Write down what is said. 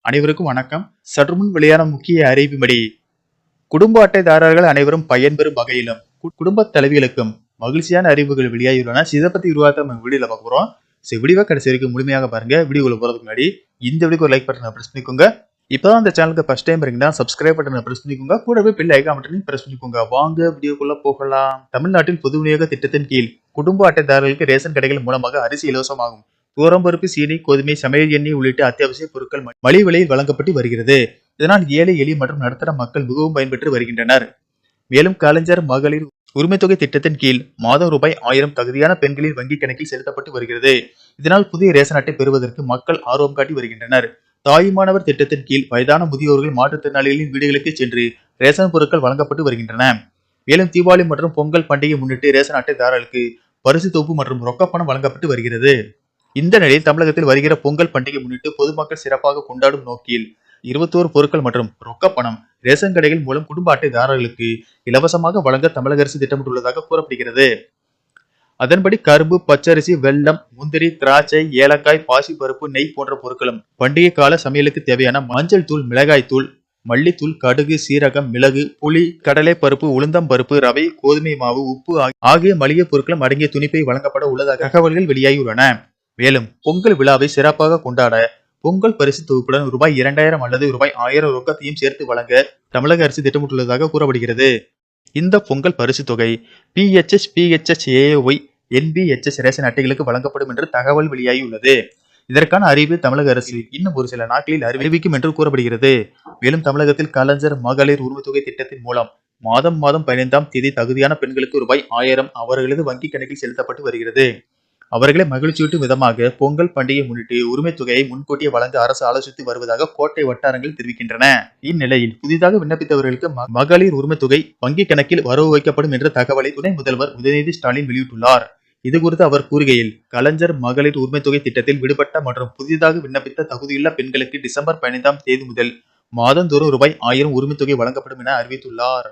அனைவருக்கும் வணக்கம். சற்றுமுன் வெளியான முக்கிய அறிவிப்படி குடும்ப அட்டைதாரர்கள் அனைவரும் பயன்பெறும் வகையிலும் குடும்ப தலைவிகளுக்கும் மகிழ்ச்சியான அறிவுகள் வெளியாகியுள்ளன. இதை பத்தி விரிவாக வீடியோல பார்க்க போறோம். வீடியோவை கடைசி வரைக்கும் முழுமையாக பாருங்க. வீடியோக்குள்ள போறதுக்கு முன்னாடி இந்த வீடியோக்கு ஒரு லைக் பட்டனை பிரஸ் பண்ணிக்கோங்க. இப்பதான் இந்த சேனலுக்கு ஃபர்ஸ்ட் டைம் இருக்கீங்கன்னா சப்ஸ்கிரைப் பட்டனை பிரஸ் பண்ணிக்கோங்க. கூடவே பெல் ஐகான் பட்டனையும் பிரஸ் பண்ணிக்கோங்க. வாங்க வீடியோக்குள்ள போகலாம். தமிழ்நாட்டில் பொது விநியோக திட்டத்தின் கீழ் குடும்ப அட்டைதாரர்களுக்கு ரேஷன் கடைகள் மூலமாக அரிசி இலவசமாகும். துவரம்பருப்பு, சீனி, கோதுமை, சமையல் எண்ணெய் உள்ளிட்ட அத்தியாவசிய பொருட்கள் மலிவு விலையில் வழங்கப்பட்டு வருகிறது. இதனால் ஏழை, எளிய மற்றும் நடுத்தர மக்கள் மிகவும் பயன்பெற்று வருகின்றனர். மேலும் கலைஞர் மகளிர் உரிமை தொகை திட்டத்தின் கீழ் மாதம் ரூபாய் 1000 தகுதியான பெண்களின் வங்கி கணக்கில் செலுத்தப்பட்டு வருகிறது. இதனால் புதிய ரேஷன் அட்டை பெறுவதற்கு மக்கள் ஆர்வம் காட்டி வருகின்றனர். தாயுமானவர் திட்டத்தின் கீழ் வயதான முதியோர்கள், மாற்றுத்திறனாளிகளின் வீடுகளுக்கு சென்று ரேஷன் பொருட்கள் வழங்கப்பட்டு வருகின்றன. மேலும் தீபாவளி மற்றும் பொங்கல் பண்டிகை முன்னிட்டு ரேஷன் அட்டைதாரர்களுக்கு பரிசு தொகுப்பு மற்றும் ரொக்க பணம் வழங்கப்பட்டு வருகிறது. இந்த நிலையில் தமிழகத்தில் வருகிற பொங்கல் பண்டிகை முன்னிட்டு பொதுமக்கள் சிறப்பாக கொண்டாடும் நோக்கில் 21 பொருட்கள் மற்றும் ரொக்க பணம் ரேஷன் கடைகள் மூலம் குடும்ப அட்டைதாரர்களுக்கு இலவசமாக வழங்க தமிழக அரசு திட்டமிட்டுள்ளதாக கூறப்படுகிறது. அதன்படி கரும்பு, பச்சரிசி, வெல்லம், முந்திரி, திராட்சை, ஏலக்காய், பாசிப்பருப்பு, நெய் போன்ற பொருட்களும் பண்டிகை கால சமையலுக்கு தேவையான மஞ்சள் தூள், மிளகாய் தூள், மல்லித்தூள், கடுகு, சீரகம், மிளகு, புளி, கடலை பருப்பு, உளுந்தம் பருப்பு, ரவை, கோதுமை மாவு, உப்பு ஆகிய மளிகை பொருட்களும் அடங்கிய துணிப்பை வழங்கப்பட உள்ளதாக தகவல்கள் வெளியாகியுள்ளன. மேலும் பொங்கல் விழாவை சிறப்பாக கொண்டாட பொங்கல் பரிசு தொகுப்புடன் ரூபாய் 2000 அல்லது ரூபாய் 1000 ரொக்கத்தையும் சேர்த்து வழங்க தமிழக அரசு திட்டமிட்டுள்ளதாக கூறப்படுகிறது. இந்த பொங்கல் பரிசு தொகை PHS, PHS-AOY, NBHS ரேஷன் அட்டைகளுக்கு வழங்கப்படும் என்று தகவல் வெளியாகியுள்ளது. இதற்கான அறிவு தமிழக அரசு இன்னும் ஒரு சில நாட்களில் அறிவிக்கும் என்று கூறப்படுகிறது. மேலும் தமிழகத்தில் கலைஞர் மகளிர் உரிமை தொகை திட்டத்தின் மூலம் மாதம் 15ஆம் தேதி தகுதியான பெண்களுக்கு ரூபாய் 1000 அவர்களது வங்கி கணக்கில் செலுத்தப்பட்டு வருகிறது. அவர்களை மகிழ்ச்சியூட்டும் விதமாக பொங்கல் பண்டிகை முன்னிட்டு உரிமை தொகையை முன்கூட்டியே வழங்க அரசு ஆலோசித்து வருவதாக கோட்டை வட்டாரங்கள் தெரிவிக்கின்றன. இந்நிலையில் புதிதாக விண்ணப்பித்தவர்களுக்கு மகளிர் உரிமை தொகை வங்கி கணக்கில் வரவு வைக்கப்படும் என்ற தகவலை துணை முதல்வர் உதயநிதி ஸ்டாலின் வெளியிட்டுள்ளார். இதுகுறித்து அவர் கூறுகையில், கலைஞர் மகளிர் உரிமை தொகை திட்டத்தில் விடுபட்ட மற்றும் புதிதாக விண்ணப்பித்த தகுதியுள்ள பெண்களுக்கு டிசம்பர் 15ஆம் தேதி முதல் மாதந்தோறும் ரூபாய் 1000 உரிமை தொகை வழங்கப்படும் என அறிவித்துள்ளார்.